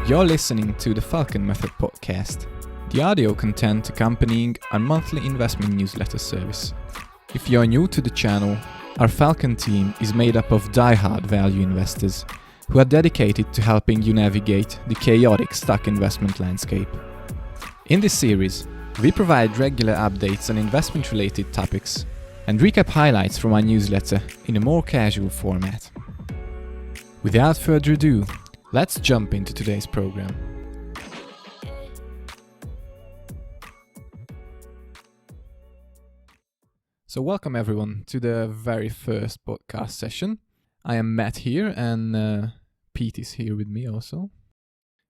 You're listening to the Falcon Method podcast, the audio content accompanying our monthly investment newsletter service. If you're new to the channel, our Falcon team is made up of die-hard value investors who are dedicated to helping you navigate the chaotic stock investment landscape. In this series, we provide regular updates on investment-related topics and recap highlights from our newsletter in a more casual format. Without further ado, let's jump into today's program. So welcome everyone to the very first podcast session. I am Matt here and Pete is here with me also.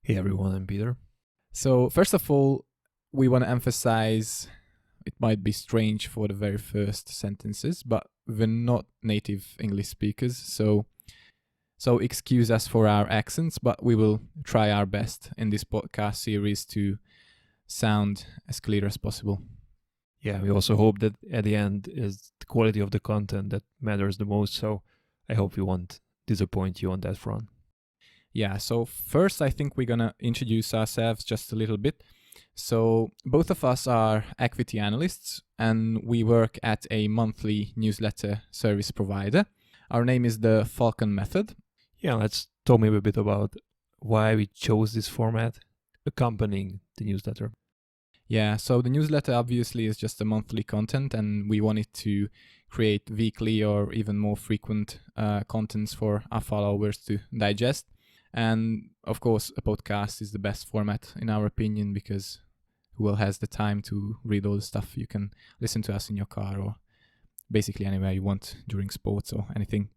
Hey everyone, I'm Peter. So first of all, we want to emphasize, it might be strange for the very first sentences, but we're not native English speakers, so excuse us for our accents, but we will try our best in this podcast series to sound as clear as possible. Yeah, we also hope that at the end is the quality of the content that matters the most, so I hope we won't disappoint you on that front. Yeah, so first I think we're gonna introduce ourselves just a little bit. So both of us are equity analysts and we work at a monthly newsletter service provider. Our name is the Falcon Method. Yeah, let's talk maybe a bit about why we chose this format accompanying the newsletter. Yeah, so the newsletter obviously is just a monthly content and we wanted to create weekly or even more frequent contents for our followers to digest. And of course, a podcast is the best format in our opinion because who else has the time to read all the stuff? You can listen to us in your car or basically anywhere you want during sports or anything.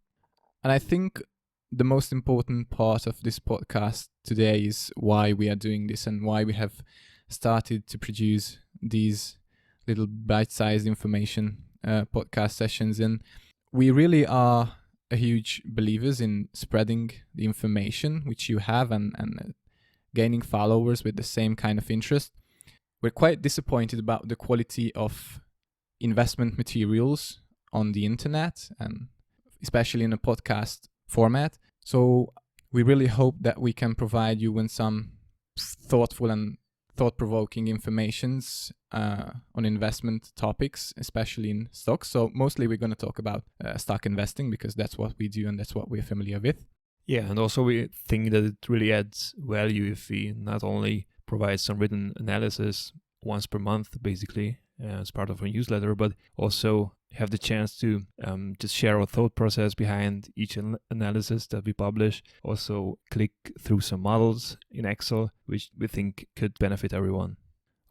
And I think the most important part of this podcast today is why we are doing this and why we have started to produce these little bite-sized information podcast sessions. And we really are a huge believers in spreading the information which you have and gaining followers with the same kind of interest. We're quite disappointed about the quality of investment materials on the internet and especially in a podcast format. So we really hope that we can provide you with some thoughtful and thought-provoking informations on investment topics, especially in stocks. So mostly we're going to talk about stock investing because that's what we do and that's what we're familiar with. Yeah, and also we think that it really adds value if we not only provide some written analysis once per month, basically, as part of our newsletter, but also have the chance to just share our thought process behind each analysis that we publish. Also click through some models in Excel, which we think could benefit everyone.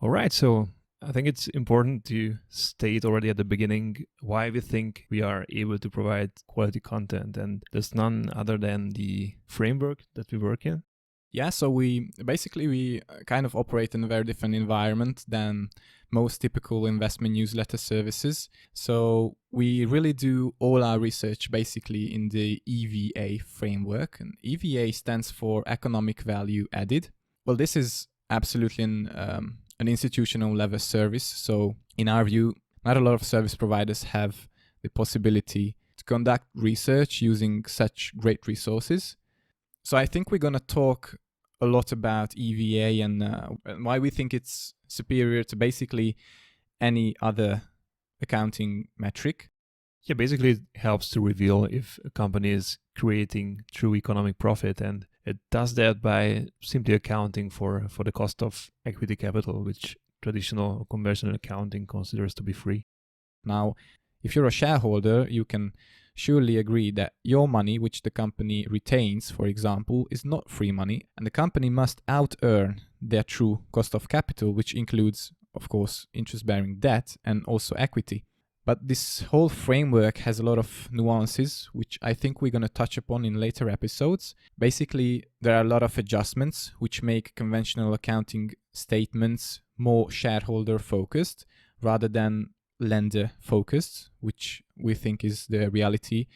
All right, so I think it's important to state already at the beginning why we think we are able to provide quality content, and there's none other than the framework that we work in. Yeah, so we kind of operate in a very different environment than most typical investment newsletter services. So we really do all our research basically in the EVA framework. And EVA stands for Economic Value Added. Well, this is absolutely an institutional level service. So in our view, not a lot of service providers have the possibility to conduct research using such great resources. So I think we're going to talk a lot about EVA and why we think it's superior to basically any other accounting metric. Yeah, basically it helps to reveal if a company is creating true economic profit, and it does that by simply accounting for the cost of equity capital, which traditional or conventional accounting considers to be free. Now, if you're a shareholder, you can surely agree that your money, which the company retains, for example, is not free money, and the company must out-earn their true cost of capital, which includes, of course, interest-bearing debt and also equity. But this whole framework has a lot of nuances, which I think we're going to touch upon in later episodes. Basically, there are a lot of adjustments which make conventional accounting statements more shareholder-focused rather than lender-focused, which we think is the reality.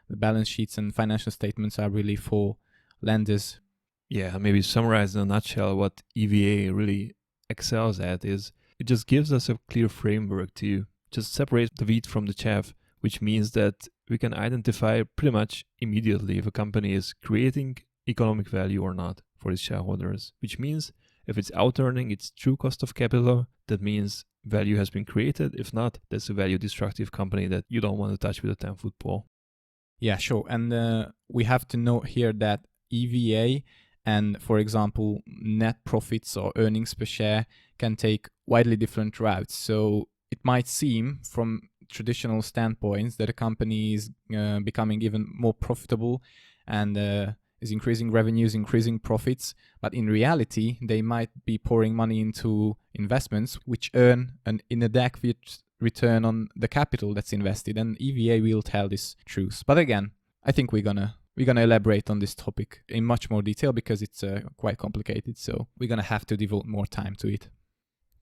The balance sheets and financial statements are really for lenders. Yeah, maybe summarize in a nutshell what EVA really excels at is it just gives us a clear framework to just separate the wheat from the chaff, which means that we can identify pretty much immediately if a company is creating economic value or not for its shareholders, which means if it's out earning its true cost of capital, that means value has been created. If not, that's a value destructive company that you don't want to touch with a 10-foot pole. Yeah, sure. And we have to note here that EVA and, for example, net profits or earnings per share can take widely different routes. So it might seem from traditional standpoints that a company is becoming even more profitable and is increasing revenues, increasing profits. But in reality, they might be pouring money into investments which earn an inadequate return on the capital that's invested, and EVA will tell this truth. But again, I think we're gonna elaborate on this topic in much more detail because it's quite complicated, so we're gonna have to devote more time to it.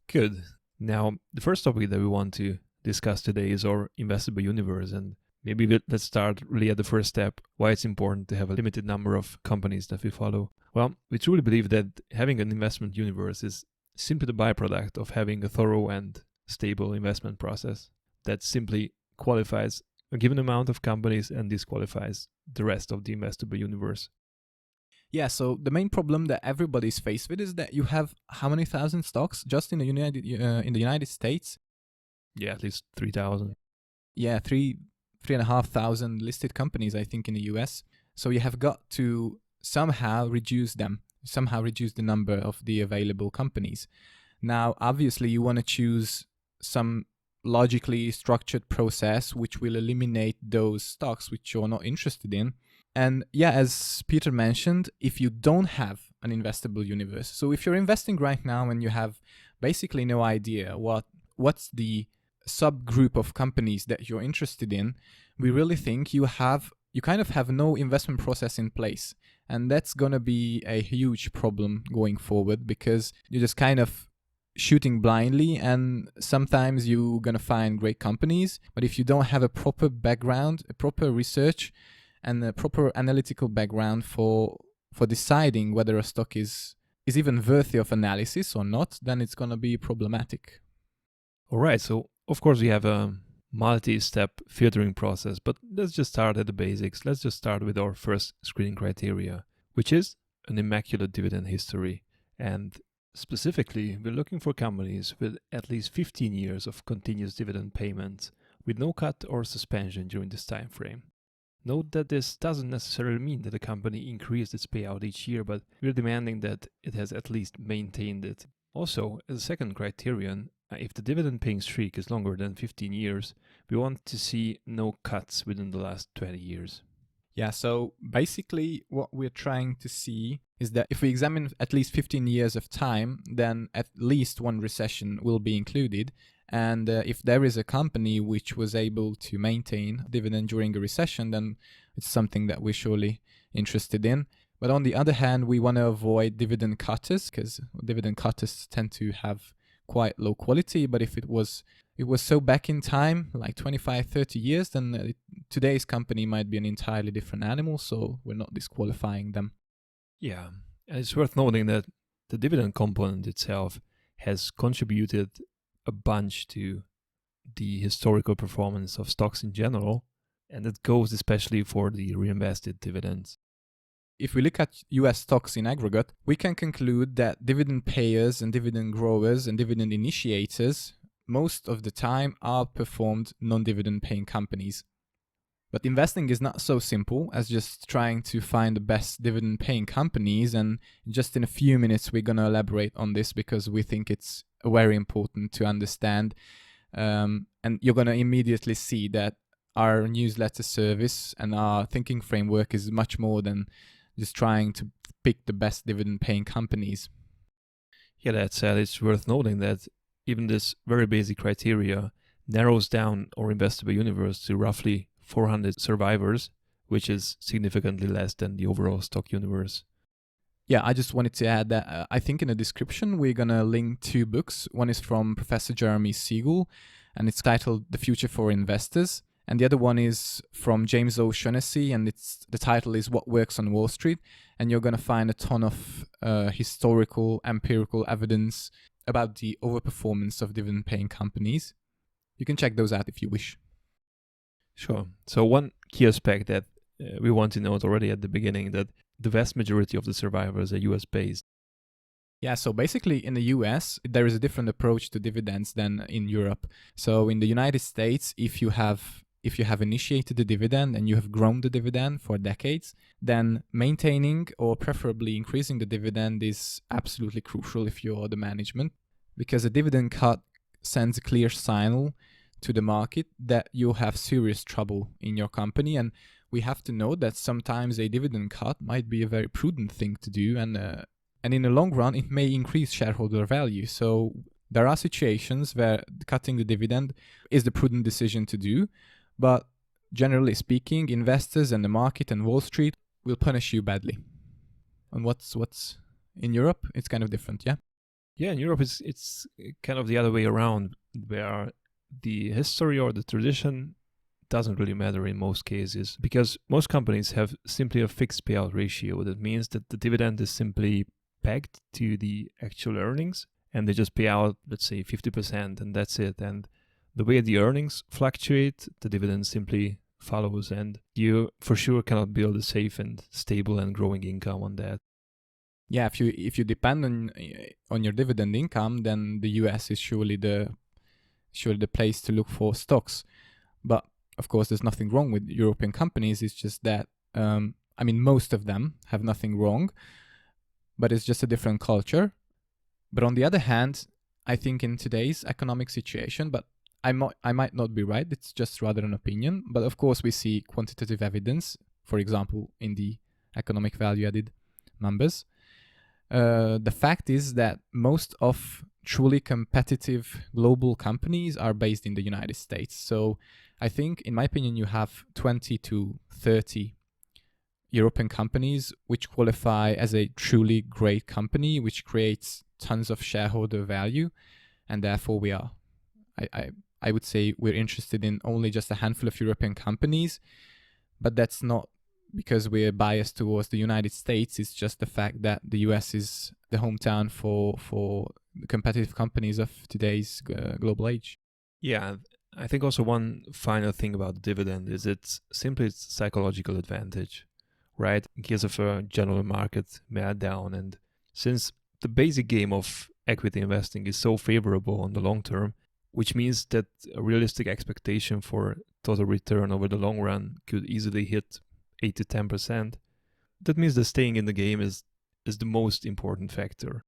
Good. Now, the first topic that we want to discuss today is our investable universe, and maybe let's start really at the first step, why it's important to have a limited number of companies that we follow. Well, we truly believe that having an investment universe is simply the byproduct of having a thorough and stable investment process that simply qualifies a given amount of companies and disqualifies the rest of the investable universe. Yeah, so the main problem that everybody's faced with is that you have how many thousand stocks just in the United States? Yeah, at least 3,000. Yeah, 3,500 listed companies, I think, in the US. So you have got to somehow reduce the number of the available companies. Now, obviously, you want to choose some logically structured process which will eliminate those stocks which you're not interested in. And yeah, as Peter mentioned, if you don't have an investable universe, so if you're investing right now and you have basically no idea what's the subgroup of companies that you're interested in, we really think you kind of have no investment process in place. And that's going to be a huge problem going forward because you're just kind of shooting blindly, and sometimes you're going to find great companies, but if you don't have a proper background, a proper research and a proper analytical background for deciding whether a stock is even worthy of analysis or not, then it's going to be problematic. All right, so of course we have a multi-step filtering process, but let's just start at the basics. Let's just start with our first screening criteria, which is an immaculate dividend history. And specifically, we're looking for companies with at least 15 years of continuous dividend payments with no cut or suspension during this time frame. Note that this doesn't necessarily mean that a company increased its payout each year, but we're demanding that it has at least maintained it. Also, as a second criterion, if the dividend paying streak is longer than 15 years, we want to see no cuts within the last 20 years. Yeah, so basically what we're trying to see is that if we examine at least 15 years of time, then at least one recession will be included. And if there is a company which was able to maintain dividend during a recession, then it's something that we're surely interested in. But on the other hand, we want to avoid dividend cutters because dividend cutters tend to have quite low quality. But if it was so back in time, like 25, 30 years, then today's company might be an entirely different animal, so we're not disqualifying them. Yeah, and it's worth noting that the dividend component itself has contributed a bunch to the historical performance of stocks in general, and it goes especially for the reinvested dividends. If we look at US stocks in aggregate, we can conclude that dividend payers and dividend growers and dividend initiators most of the time outperformed non-dividend paying companies. But investing is not so simple as just trying to find the best dividend paying companies, and just in a few minutes we're going to elaborate on this because we think it's very important to understand. And you're going to immediately see that our newsletter service and our thinking framework is much more than just trying to pick the best dividend paying companies. Yeah, that said, it's worth noting that even this very basic criteria narrows down our investable universe to roughly 400 survivors, which is significantly less than the overall stock universe. Yeah, I just wanted to add that I think in the description we're going to link 2 books. One is from Professor Jeremy Siegel, and it's titled The Future for Investors. And the other one is from James O'Shaughnessy, and the title is What Works on Wall Street. And you're going to find a ton of historical, empirical evidence about the overperformance of dividend-paying companies. You can check those out if you wish. Sure. So one key aspect that we want to note already at the beginning, that the vast majority of the survivors are US based. Yeah, so basically in the US, there is a different approach to dividends than in Europe. So in the United States, if you have initiated the dividend and you have grown the dividend for decades, then maintaining or preferably increasing the dividend is absolutely crucial if you're the management, because a dividend cut sends a clear signal to the market that you have serious trouble in your company. And we have to know that sometimes a dividend cut might be a very prudent thing to do, and in the long run, it may increase shareholder value. So there are situations where cutting the dividend is the prudent decision to do. But generally speaking, investors and the market and Wall Street will punish you badly. And what's in Europe, it's kind of different, yeah? Yeah, in Europe, it's kind of the other way around, where the history or the tradition doesn't really matter in most cases, because most companies have simply a fixed payout ratio. That means that the dividend is simply pegged to the actual earnings, and they just pay out, let's say, 50%, and that's it. And the way the earnings fluctuate, the dividend simply follows, and you for sure cannot build a safe and stable and growing income on that. Yeah, if you depend on your dividend income, then the US is surely the place to look for stocks. But of course, there's nothing wrong with European companies. It's just that most of them have nothing wrong, but it's just a different culture. But on the other hand, I think in today's economic situation, but I might not be right, it's just rather an opinion, but of course we see quantitative evidence, for example, in the economic value added numbers. The fact is that most of truly competitive global companies are based in the United States. So I think, in my opinion, you have 20 to 30 European companies which qualify as a truly great company, which creates tons of shareholder value, and therefore I would say we're interested in only just a handful of European companies, but that's not because we're biased towards the United States. It's just the fact that the US is the hometown for the competitive companies of today's global age. Yeah, I think also one final thing about the dividend is it's simply its psychological advantage, right? In case of a general market meltdown. And since the basic game of equity investing is so favorable on the long term, which means that a realistic expectation for total return over the long run could easily hit 8 to 10%. That means that staying in the game is the most important factor.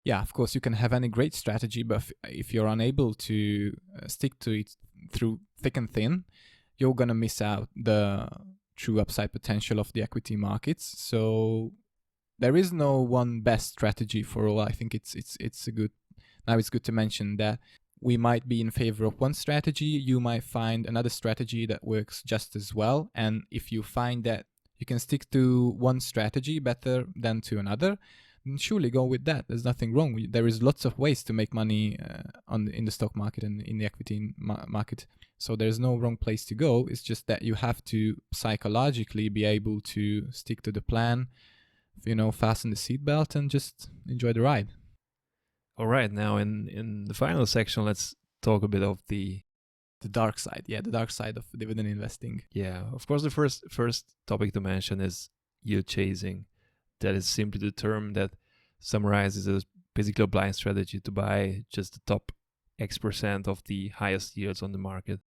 Yeah, of course, you can have any great strategy, but if you're unable to stick to it through thick and thin, you're going to miss out the true upside potential of the equity markets. So there is no one best strategy for all. I think it's good to mention that we might be in favor of one strategy. You might find another strategy that works just as well. And if you find that you can stick to one strategy better than to another, then surely go with that. There's nothing wrong. There is lots of ways to make money in the stock market and in the equity market. So there's no wrong place to go. It's just that you have to psychologically be able to stick to the plan, fasten the seatbelt and just enjoy the ride. All right, now in the final section, let's talk a bit of the dark side. Yeah, the dark side of dividend investing. Yeah, of course, the first topic to mention is yield chasing. That is simply the term that summarizes as basically a blind strategy to buy just the top X% of the highest yields on the market.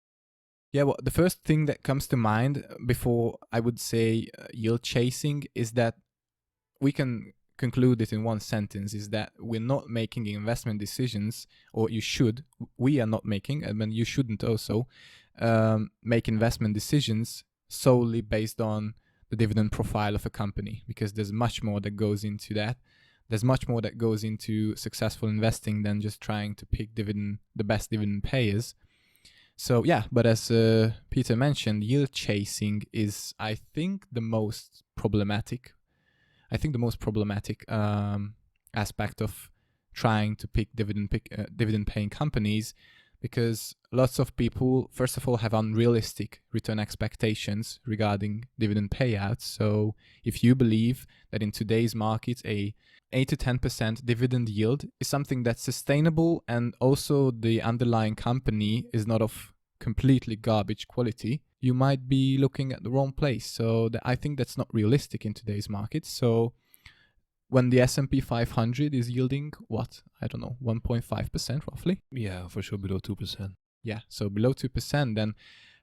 Yeah, well, the first thing that comes to mind before I would say yield chasing is that we can conclude it in one sentence, is that we're not making investment decisions, or we are not making, and you shouldn't also make investment decisions solely based on the dividend profile of a company, because there's much more that goes into that. There's much more that goes into successful investing than just trying to pick the best dividend payers. So yeah, but as Peter mentioned, yield chasing is, I think, the most problematic aspect of trying to pick dividend paying companies, because lots of people, first of all, have unrealistic return expectations regarding dividend payouts. So if you believe that in today's market a 8 to 10% dividend yield is something that's sustainable, and also the underlying company is not of completely garbage quality, you might be looking at the wrong place. So I think that's not realistic in today's market. So when the S&P 500 is yielding, 1.5% roughly? Yeah, for sure below 2%. Yeah, so below 2%, then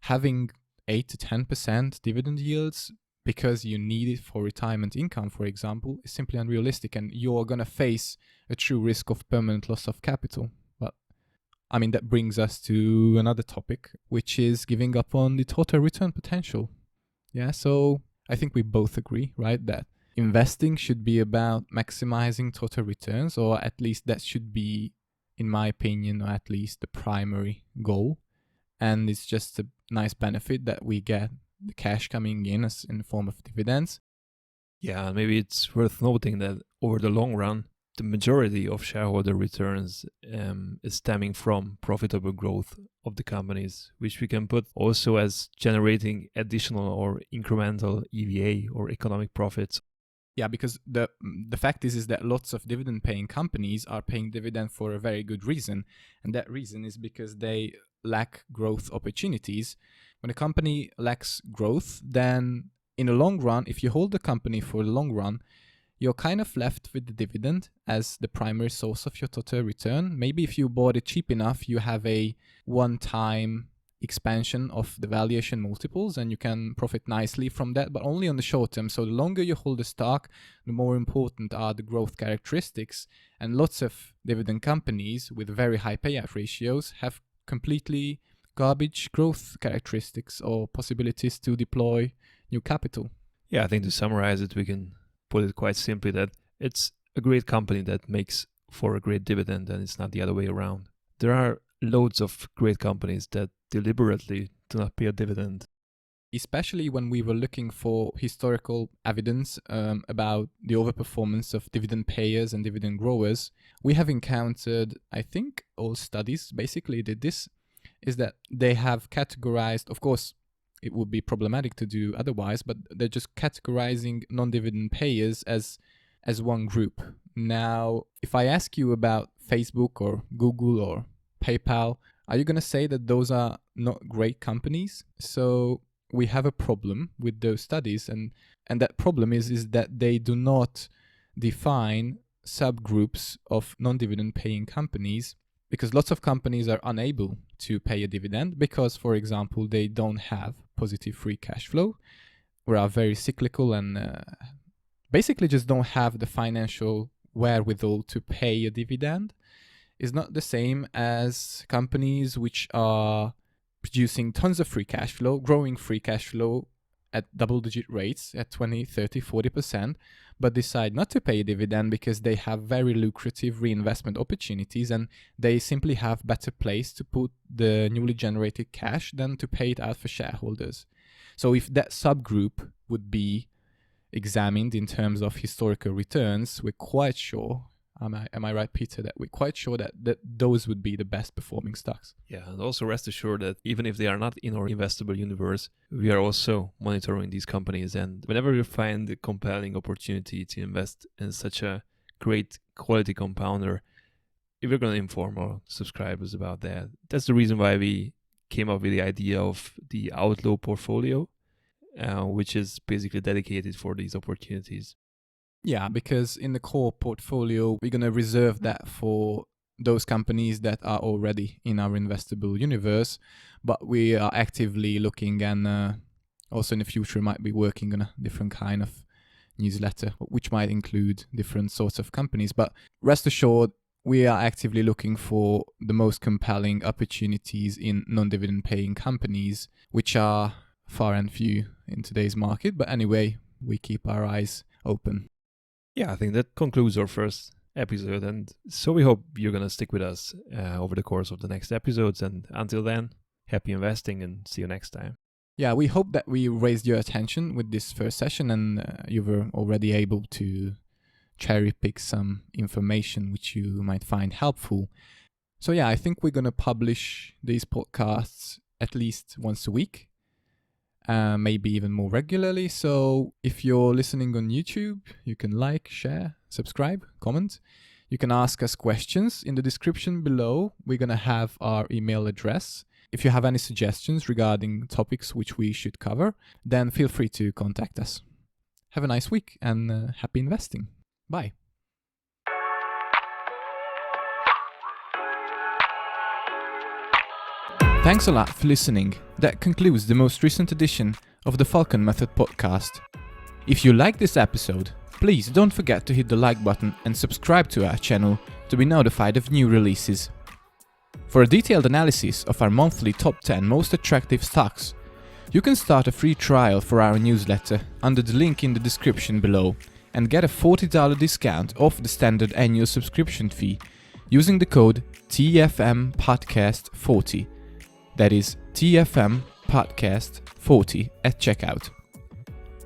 having 8 to 10% dividend yields because you need it for retirement income, for example, is simply unrealistic, and you're going to face a true risk of permanent loss of capital. But I mean, that brings us to another topic, which is giving up on the total return potential. Yeah, so I think we both agree, right, that investing should be about maximizing total returns, or at least that should be, in my opinion, or at least the primary goal. And it's just a nice benefit that we get the cash coming in as in the form of dividends. Yeah, and maybe it's worth noting that over the long run, the majority of shareholder returns is stemming from profitable growth of the companies, which we can put also as generating additional or incremental EVA or economic profits. Yeah, because the fact is that lots of dividend-paying companies are paying dividend for a very good reason, and that reason is because they lack growth opportunities. When a company lacks growth, then in the long run, if you hold the company for the long run, you're kind of left with the dividend as the primary source of your total return. Maybe if you bought it cheap enough, you have a one-time expansion of the valuation multiples and you can profit nicely from that, but only on the short term. So the longer you hold the stock, the more important are the growth characteristics. And lots of dividend companies with very high payout ratios have completely garbage growth characteristics or possibilities to deploy new capital. Yeah, I think to summarize it, we can put it quite simply that it's a great company that makes for a great dividend, and it's not the other way around. There are loads of great companies that deliberately do not pay a dividend. Especially when we were looking for historical evidence about the overperformance of dividend payers and dividend growers, we have encountered, I think all studies basically did this, is that they have categorized, of course, it would be problematic to do otherwise, but they're just categorizing non-dividend payers as one group. Now, if I ask you about Facebook or Google or PayPal, are you going to say that those are not great companies? So we have a problem with those studies, and that problem is that they do not define subgroups of non-dividend paying companies, because lots of companies are unable to pay a dividend because, for example, they don't have positive free cash flow, or are very cyclical and basically just don't have the financial wherewithal to pay a dividend. Is not the same as companies which are producing tons of free cash flow, growing free cash flow at double-digit rates at 20, 30, 40%, but decide not to pay a dividend because they have very lucrative reinvestment opportunities and they simply have better place to put the newly generated cash than to pay it out for shareholders. So if that subgroup would be examined in terms of historical returns, we're quite sure, am I right, Peter, that we're quite sure that those would be the best performing stocks. Yeah, and also rest assured that even if they are not in our investable universe, we are also monitoring these companies. And whenever we find a compelling opportunity to invest in such a great quality compounder, we're going to inform our subscribers about that. That's the reason why we came up with the idea of the Outlook portfolio, which is basically dedicated for these opportunities. Yeah, because in the core portfolio, we're going to reserve that for those companies that are already in our investable universe, but we are actively looking and also in the future might be working on a different kind of newsletter, which might include different sorts of companies. But rest assured, we are actively looking for the most compelling opportunities in non-dividend paying companies, which are far and few in today's market. But anyway, we keep our eyes open. Yeah, I think that concludes our first episode. And so we hope you're going to stick with us over the course of the next episodes. And until then, happy investing and see you next time. Yeah, we hope that we raised your attention with this first session and you were already able to cherry pick some information which you might find helpful. So yeah, I think we're going to publish these podcasts at least once a week. Maybe even more regularly. So if you're listening on YouTube, you can like, share, subscribe, comment. You can ask us questions in the description below. We're going to have our email address. If you have any suggestions regarding topics which we should cover, then feel free to contact us. Have a nice week and happy investing. Bye. Thanks a lot for listening. That concludes the most recent edition of the Falcon Method podcast. If you like this episode, please don't forget to hit the like button and subscribe to our channel to be notified of new releases. For a detailed analysis of our monthly top 10 most attractive stocks, you can start a free trial for our newsletter under the link in the description below and get a $40 discount off the standard annual subscription fee using the code TFMPodcast40. That is TFMPodcast40 at checkout.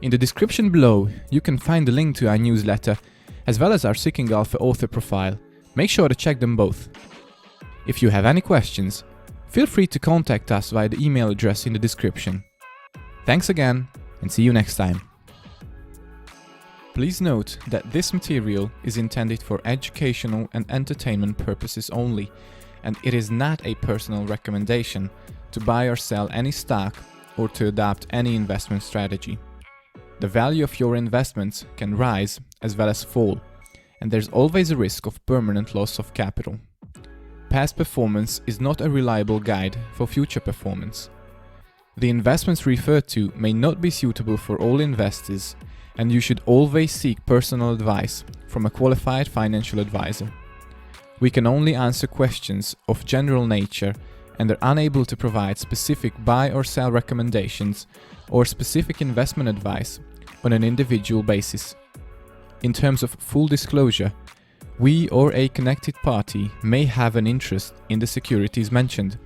In the description below, you can find the link to our newsletter as well as our Seeking Alpha author profile. Make sure to check them both. If you have any questions, feel free to contact us via the email address in the description. Thanks again, and see you next time. Please note that this material is intended for educational and entertainment purposes only, and it is not a personal recommendation to buy or sell any stock or to adopt any investment strategy. The value of your investments can rise as well as fall, and there's always a risk of permanent loss of capital. Past performance is not a reliable guide for future performance. The investments referred to may not be suitable for all investors, and you should always seek personal advice from a qualified financial advisor. We can only answer questions of general nature and are unable to provide specific buy or sell recommendations or specific investment advice on an individual basis. In terms of full disclosure, we or a connected party may have an interest in the securities mentioned.